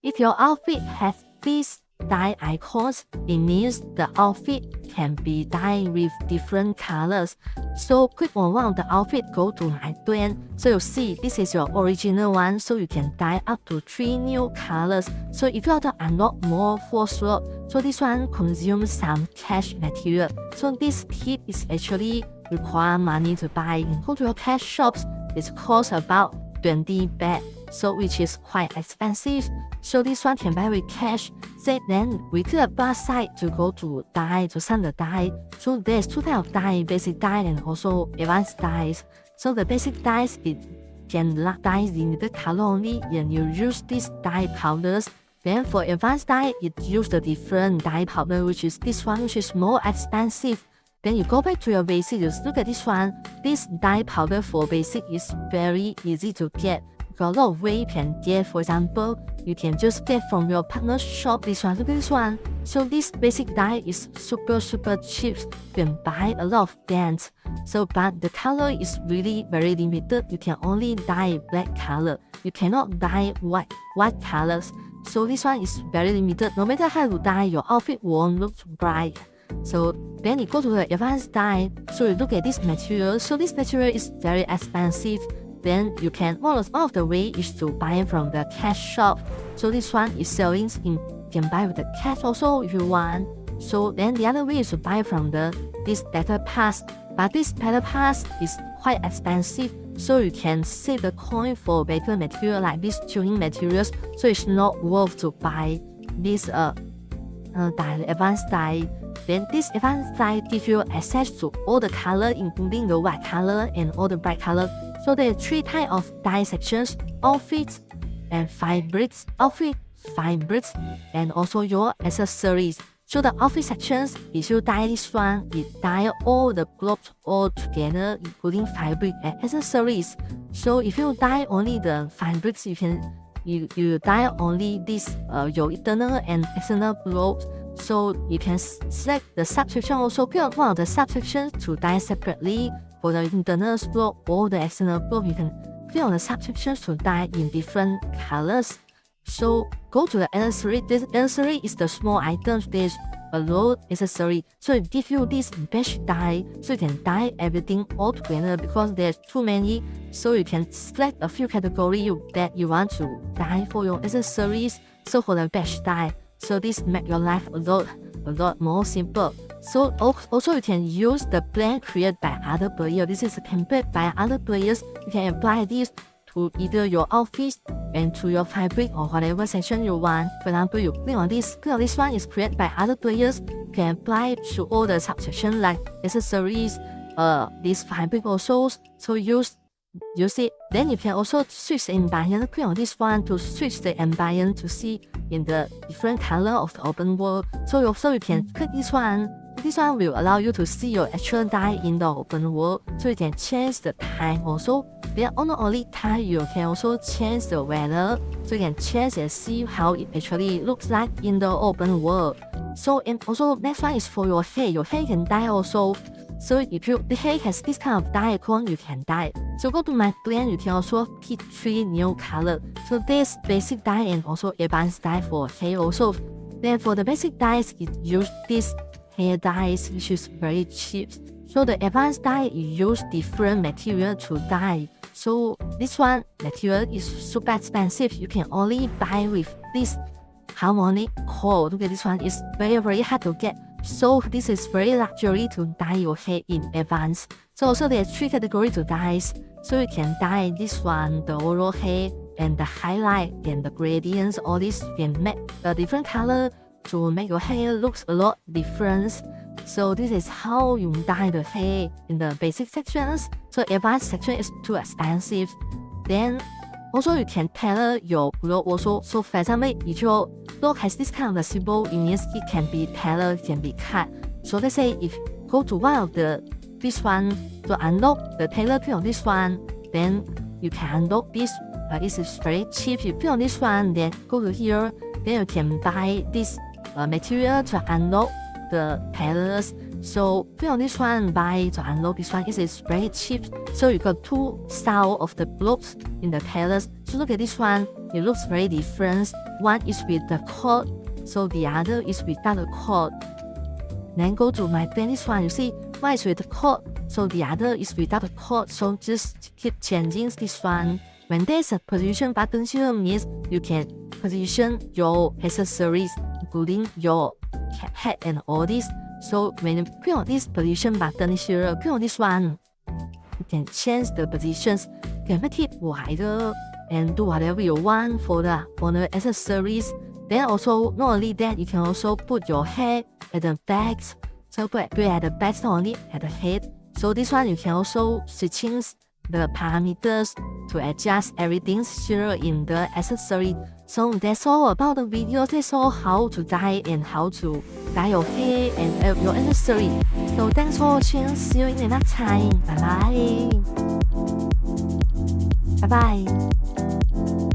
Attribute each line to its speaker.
Speaker 1: If your outfit has these dye icons, it means the outfit can be dyed with different colors. So click on one of the outfit, go to my blend. So you see this is your original one, so you can dye up to 3 new colors. So if you want to unlock more for sure, so this one consumes some cash material. So this kit is actually require money to buy. Go to your cash shops, it costs about 20 baht, so which is quite expensive. So this one can buy with cash. Then we click the plus side to go to dye, to send the dye. So there's two types of dye, basic dye and also advanced dyes. So the basic dyes, it can dye in the color only, and you use these dye powders. Then for advanced dye, it use the different dye powder, which is this one, which is more expensive. Then you go back to your basic, just look at this one. This dye powder for basic is very easy to get. Got a lot of way you can get. For example, you can just get from your partner shop this one. Look at this one. So this basic dye is super cheap. You can buy a lot of them. So but the color is really very limited. You can only dye black color. You cannot dye white colors. So this one is very limited. No matter how you dye, your outfit won't look bright. So then you go to the advanced dye. So you look at this material. So this material is very expensive. Then you can, one of the way is to buy from the cash shop. So this one is selling in, you can buy with the cash also if you want. So then the other way is to buy from this battle pass. But this battle pass is quite expensive. So you can save the coin for better material like this tuning materials. So it's not worth to buy this dye, advanced dye. Then this advanced dye gives you access to all the color, including the white color and all the bright color. So there are 3 types of dye sections: outfits and fabrics, and also your accessories. So the outfit sections, if you dye this one, it dye all the clothes all together, including fabric and accessories. So if you dye only the fabrics, you dye only this your internal and external clothes. So you can select the subsection also, pick one of the subsections to dye separately. For the internal cloth or the external cloth, you can click on the subsections to dye in different colors. So go to the accessory. This accessory is the small items. There's a low accessory. So it gives you this batch dye. So you can dye everything all together because there's too many. So you can select a few categories that you want to dye for your accessories. So for the batch dye, so this make your life a lot more simple. So also you can use the blend created by other players. This is a template by other players. You can apply this to either your outfit and to your fabric or whatever section you want. For example, you click on this one is created by other players. You can apply it to all the subsections like accessories, this fabric also. So use it. Then you can also switch the environment. Click on this one to switch the environment to see in the different color of the open world. So also you can click this one. This one will allow you to see your actual dye in the open world. So you can change the time also. Then not only time, you can also change the weather. So you can change and see how it actually looks like in the open world. So and also next one is for your hair. Your hair can dye also. So if the hair has this kind of dye icon, you can dye. So go to my blend, you can also pick 3 new colors. So there's basic dye and also advanced dye for hair also. Then for the basic dyes, it use this hair dyes, which is very cheap. So the advanced dye, you use different material to dye. So this one material is super expensive. You can only buy with this harmonic cord. Look at this one, it's very hard to get. So this is very luxury to dye your hair in advance. So also there are 3 categories to dyes. So you can dye this one, the overall hair, and the highlight and the gradients. All this you can make a different color to make your hair looks a lot different. So this is how you dye the hair in the basic sections. So advanced section is too expensive. Then also you can tailor your clothes also. So for example, if your clothes has this kind of symbol, it means it can be tailored, can be cut. So let's say if go to one of this one to unlock the tailor, click on this one, then you can unlock this. This is very cheap. You click on this one, then go to here, then you can buy this material to unlock the tailors. So on this one, buy to unlock this one is very cheap. So you got two style of the globes in the colors. So look at this one, it looks very different. One is with the cord, so the other is without the cord. Then go to my pen, this one, you see, one is with the cord, so the other is without the cord. So just keep changing this one. When there's a position button here, means you can position your accessories, including your hat and all this. So when you put on this position button here, put on this one, you can change the positions, you can make it wider and do whatever you want for the accessories. Then also, not only that, you can also put your head at the back. So put at the back, not only at the head. So this one you can also switching the parameters to adjust everything here in the accessory. So that's all about the video. That's all how to dye and how to dye your hair and your accessory. So thanks for watching. See you in the next time. Bye bye. Bye bye.